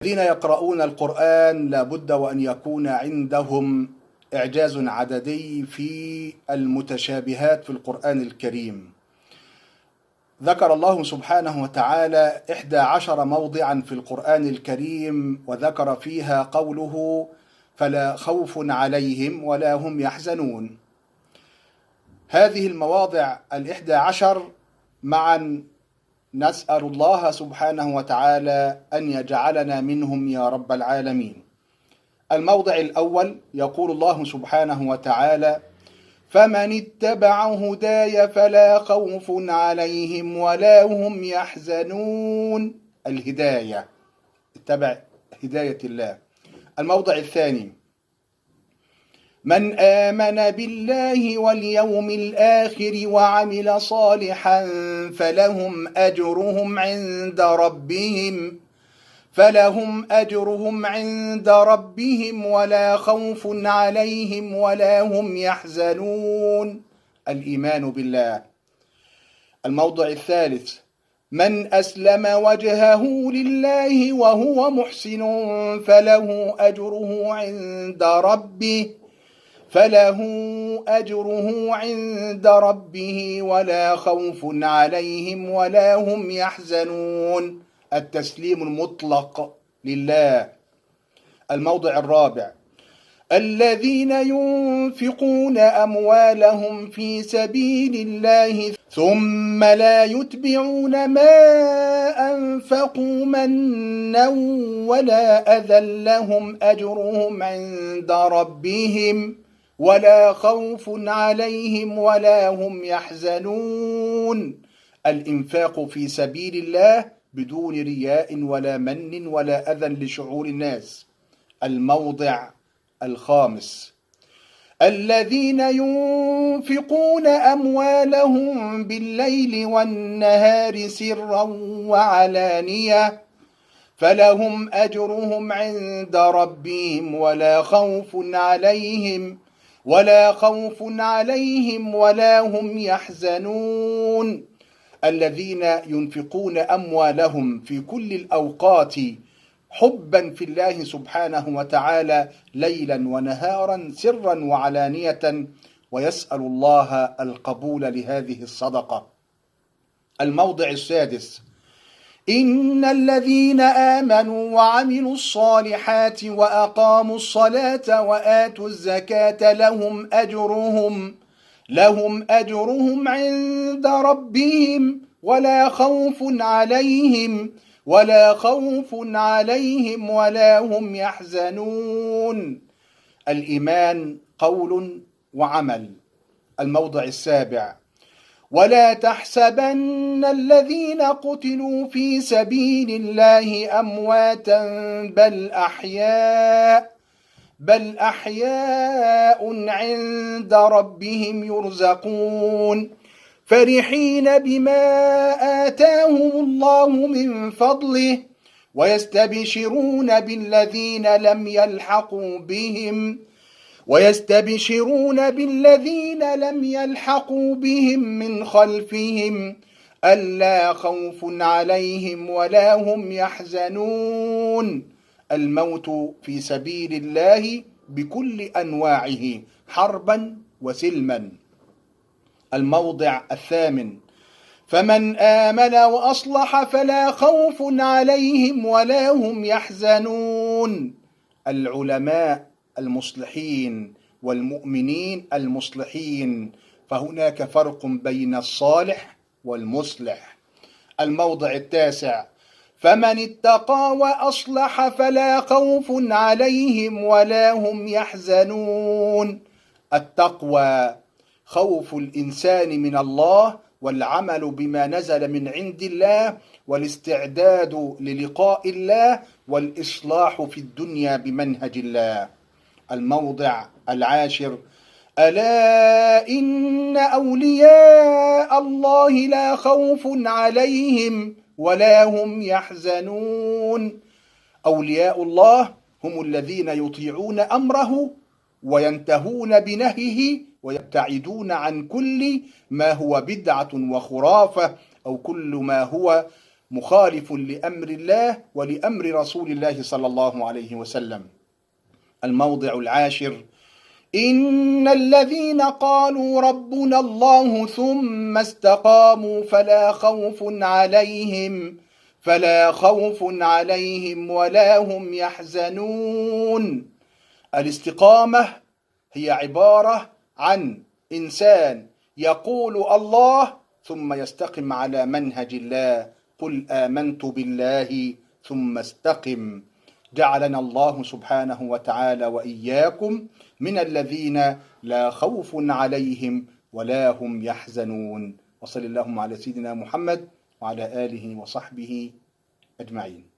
الذين يقرؤون القرآن لابد وأن يكون عندهم إعجاز عددي في المتشابهات في القرآن الكريم. ذكر الله سبحانه وتعالى 11 موضعا في القرآن الكريم، وذكر فيها قوله فلا خوف عليهم ولا هم يحزنون. هذه المواضع 11 معا نسأل الله سبحانه وتعالى أن يجعلنا منهم يا رب العالمين. الموضع الأول يقول الله سبحانه وتعالى فمن اتبع هداي فلا خوف عليهم ولا هم يحزنون. الهداية، اتبع هداية الله. الموضع الثاني من آمن بالله واليوم الآخر وعمل صالحا فلهم أجرهم عند ربهم ولا خوف عليهم ولا هم يحزنون. الإيمان بالله. الموضع الثالث من أسلم وجهه لله وهو محسن فله أجره عند ربه ولا خوف عليهم ولا هم يحزنون. التسليم المطلق لله. الموضع الرابع الذين ينفقون أموالهم في سبيل الله ثم لا يتبعون ما أنفقوا منا ولا أذى لهم أجرهم عند ربهم ولا خوف عليهم ولا هم يحزنون. الإنفاق في سبيل الله بدون رياء ولا من ولا أذى لشعور الناس. الموضع الخامس الذين ينفقون أموالهم بالليل والنهار سرا وعلانية فلهم أجرهم عند ربهم ولا خوف عليهم ولا هم يحزنون. الذين ينفقون أموالهم في كل الأوقات حبا في الله سبحانه وتعالى ليلا ونهارا سرا وعلانية، ويسأل الله القبول لهذه الصدقة. الموضع السادس إن الذين آمنوا وعملوا الصالحات وأقاموا الصلاة وآتوا الزكاة لهم أجرهم عند ربهم ولا خوف عليهم ولا هم يحزنون. الإيمان قول وعمل. الموضع السابع ولا تحسبن الذين قتلوا في سبيل الله أمواتا بل أحياء عند ربهم يرزقون فرحين بما آتاهم الله من فضله ويستبشرون بالذين لم يلحقوا بهم من خلفهم ألا خوف عليهم ولا هم يحزنون. الموت في سبيل الله بكل أنواعه حربا وسلما. الموضع الثامن فمن آمن وأصلح فلا خوف عليهم ولا هم يحزنون. العلماء المصلحين والمؤمنين المصلحين، فهناك فرق بين الصالح والمصلح. الموضع التاسع فمن اتقى وأصلح فلا خوف عليهم ولا هم يحزنون. التقوى خوف الإنسان من الله والعمل بما نزل من عند الله والاستعداد للقاء الله والإصلاح في الدنيا بمنهج الله. الموضع العاشر ألا إن أولياء الله لا خوف عليهم ولا هم يحزنون. أولياء الله هم الذين يطيعون أمره وينتهون بنهيه ويبتعدون عن كل ما هو بدعة وخرافة أو كل ما هو مخالف لأمر الله ولأمر رسول الله صلى الله عليه وسلم. الموضع العاشر: إن الذين قالوا ربنا الله ثم استقاموا فلا خوف عليهم ولا هم يحزنون. الاستقامة هي عبارة عن إنسان يقول الله ثم يستقم على منهج الله. قل آمنت بالله ثم استقم. جعلنا الله سبحانه وتعالى وإياكم من الذين لا خوف عليهم ولا هم يحزنون. وصلى اللهم على سيدنا محمد وعلى آله وصحبه أجمعين.